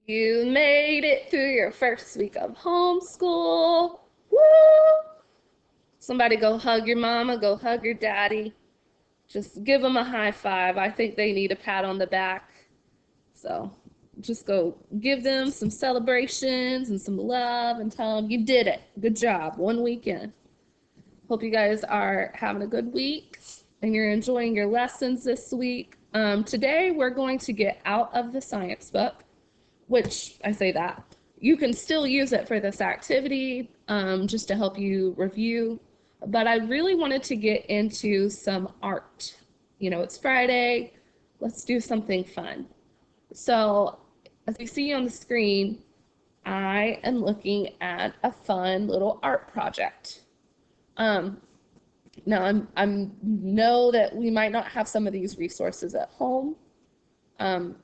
You made it through your first week of homeschool. Woo! Somebody go hug your mama, go hug your daddy. Just give them a high five. I think they need a pat on the back. So just go give them some celebrations and some love and tell them you did it. Good job. One weekend. Hope you guys are having a good week and you're enjoying your lessons this week. Today we're going to get out of the science book, which I say that you can still use it for this activity, just to help you review. But I really wanted to get into some art. You know, it's Friday. Let's do something fun. So, as you see on the screen, I am looking at a fun little art project. Um, Now, I'm know that we might not have some of these resources at home.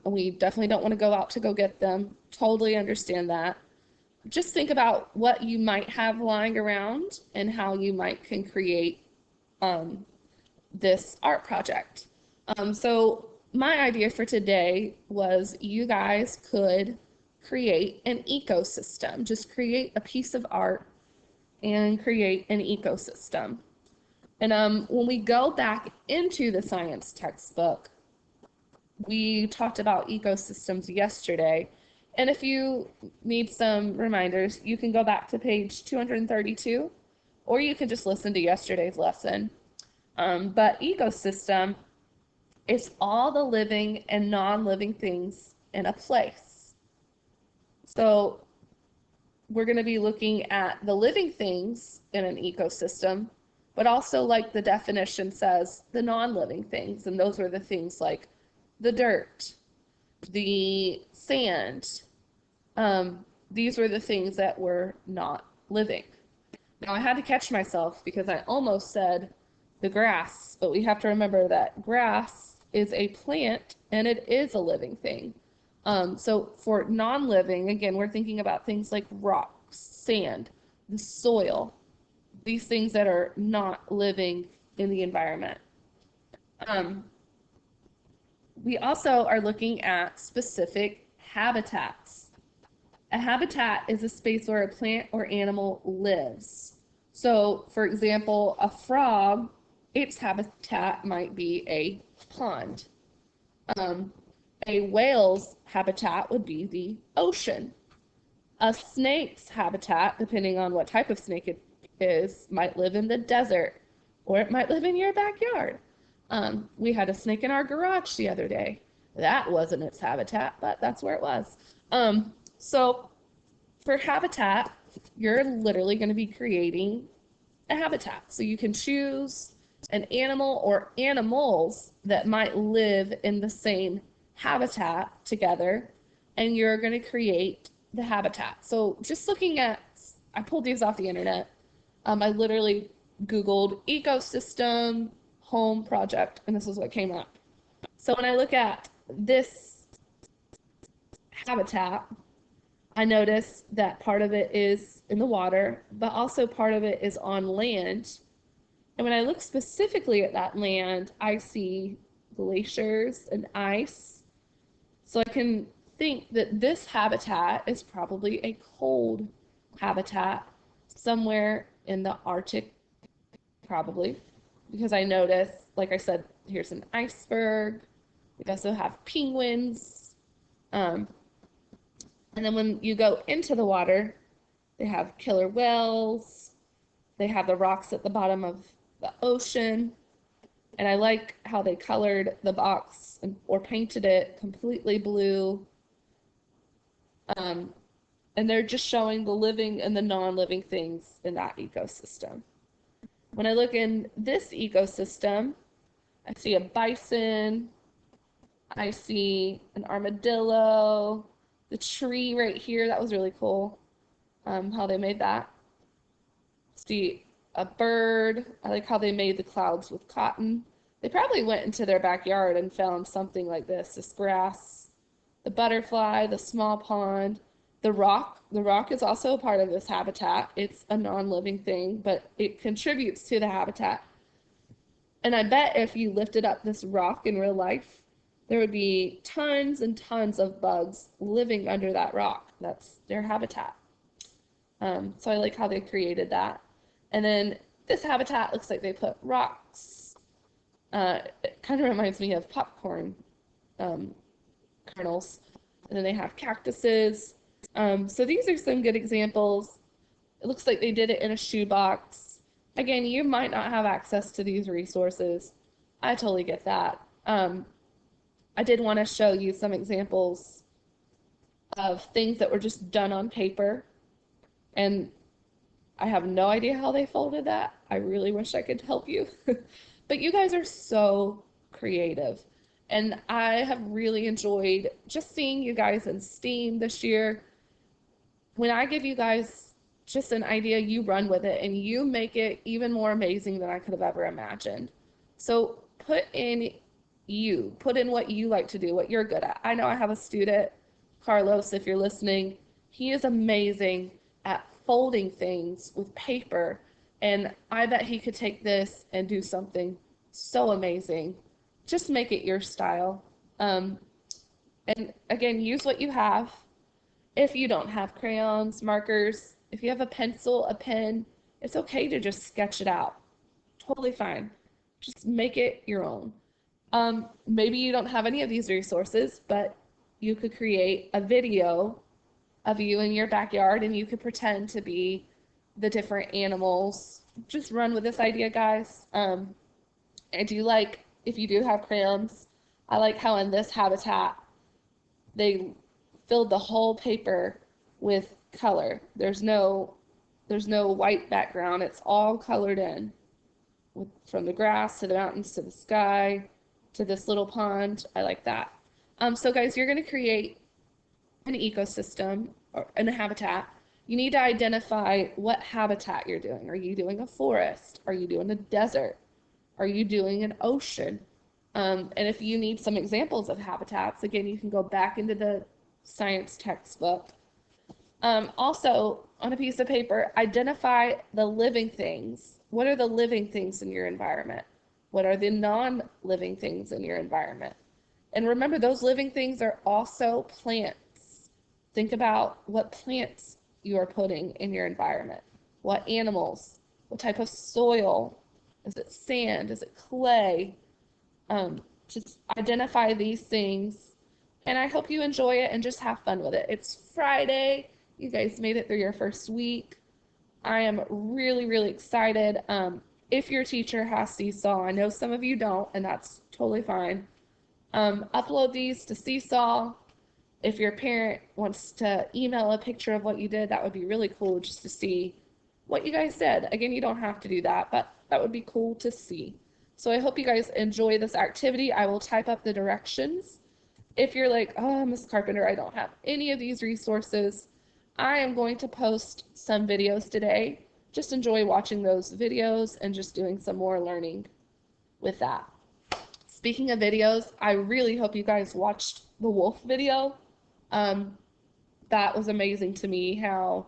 We definitely don't want to go out to go get them. Totally understand that. Just think about what you might have lying around and how you might can create this art project. So my idea for today was you guys could create an ecosystem. Just create a piece of art and create an ecosystem. And when we go back into the science textbook, we talked about ecosystems yesterday. And if you need some reminders, you can go back to page 232, or you can just listen to yesterday's lesson. But ecosystem is all the living and non-living things in a place. So we're going to be looking at the living things in an ecosystem, but also, like the definition says, the non-living things. And those are the things like the dirt, the sand. These were the things that were not living. Now, I had to catch myself because I almost said the grass, but we have to remember that grass is a plant and it is a living thing. So for non-living, again, we're thinking about things like rocks, sand, the soil, these things that are not living in the environment. We also are looking at specific habitats. A habitat is a space where a plant or animal lives. So, for example, a frog, its habitat might be a pond. A whale's habitat would be the ocean. A snake's habitat, depending on what type of snake it is, might live in the desert, or it might live in your backyard. We had a snake in our garage the other day. That wasn't its habitat, but that's where it was. So for habitat, you're literally going to be creating a habitat. So you can choose an animal or animals that might live in the same habitat together, and you're going to create the habitat. So just looking at, I pulled these off the internet. I literally Googled ecosystem home project, and this is what came up. So when I look at this habitat, I notice that part of it is in the water, but also part of it is on land. And when I look specifically at that land, I see glaciers and ice. So I can think that this habitat is probably a cold habitat somewhere in the Arctic, probably, because I notice, like I said, here's an iceberg. We also have penguins. And then when you go into the water, they have killer whales. They have the rocks at the bottom of the ocean. And I like how they colored the box or painted it completely blue. And they're just showing the living and the non-living things in that ecosystem. When I look in this ecosystem, I see a bison, I see an armadillo, the tree right here, that was really cool, how they made that. See a bird, I like how they made the clouds with cotton. They probably went into their backyard and found something like this grass, the butterfly, the small pond, the rock. The rock is also a part of this habitat. It's a non-living thing, but it contributes to the habitat. And I bet if you lifted up this rock in real life, there would be tons and tons of bugs living under that rock. That's their habitat. So I like how they created that. And then this habitat looks like they put rocks. It kind of reminds me of popcorn um, kernels. And then they have cactuses. So these are some good examples. It looks like they did it in a shoebox. Again, you might not have access to these resources. I totally get that. I did want to show you some examples of things that were just done on paper, and I have no idea how they folded that. I really wish I could help you. But you guys are so creative, and I have really enjoyed just seeing you guys in STEAM this year. When I give you guys just an idea, you run with it and you make it even more amazing than I could have ever imagined. So put in what you like to do, what you're good at. I know I have a student, Carlos, if you're listening, he is amazing at folding things with paper. And I bet he could take this and do something so amazing. Just make it your style. And again, use what you have. If you don't have crayons, markers, if you have a pencil, a pen, it's okay to just sketch it out. Totally fine. Just make it your own. Maybe you don't have any of these resources, but you could create a video of you in your backyard and you could pretend to be the different animals. Just run with this idea, guys. I do like, if you do have crayons, I like how in this habitat they filled the whole paper with color. There's no white background. It's all colored in, from the grass to the mountains to the sky to this little pond. I like that. So guys, you're going to create an ecosystem or in a habitat. You need to identify what habitat you're doing. Are you doing a forest? Are you doing a desert? Are you doing an ocean? And if you need some examples of habitats, again, you can go back into the science textbook. Also, on a piece of paper, identify the living things. What are the living things in your environment? What are the non-living things in your environment? And remember, those living things are also plants. Think about what plants you are putting in your environment. What animals? What type of soil? Is it sand? Is it clay? Just identify these things. And I hope you enjoy it and just have fun with it. It's Friday. You guys made it through your first week. I am really, really excited. If your teacher has Seesaw, I know some of you don't, and that's totally fine. Upload these to Seesaw. If your parent wants to email a picture of what you did, that would be really cool just to see what you guys did. Again, you don't have to do that, but that would be cool to see. So I hope you guys enjoy this activity. I will type up the directions. If you're like, oh, Ms. Carpenter, I don't have any of these resources, I am going to post some videos today. Just enjoy watching those videos and just doing some more learning with that. Speaking of videos, I really hope you guys watched the wolf video. That was amazing to me, how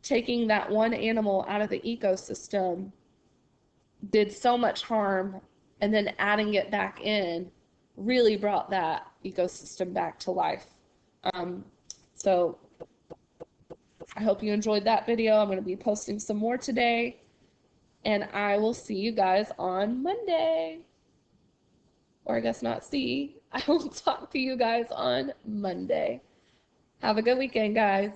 taking that one animal out of the ecosystem did so much harm, and then adding it back in really brought that ecosystem back to life. So I hope you enjoyed that video. I'm going to be posting some more today, and I will see you guys on Monday. Or I guess not see. I will talk to you guys on Monday. Have a good weekend, guys.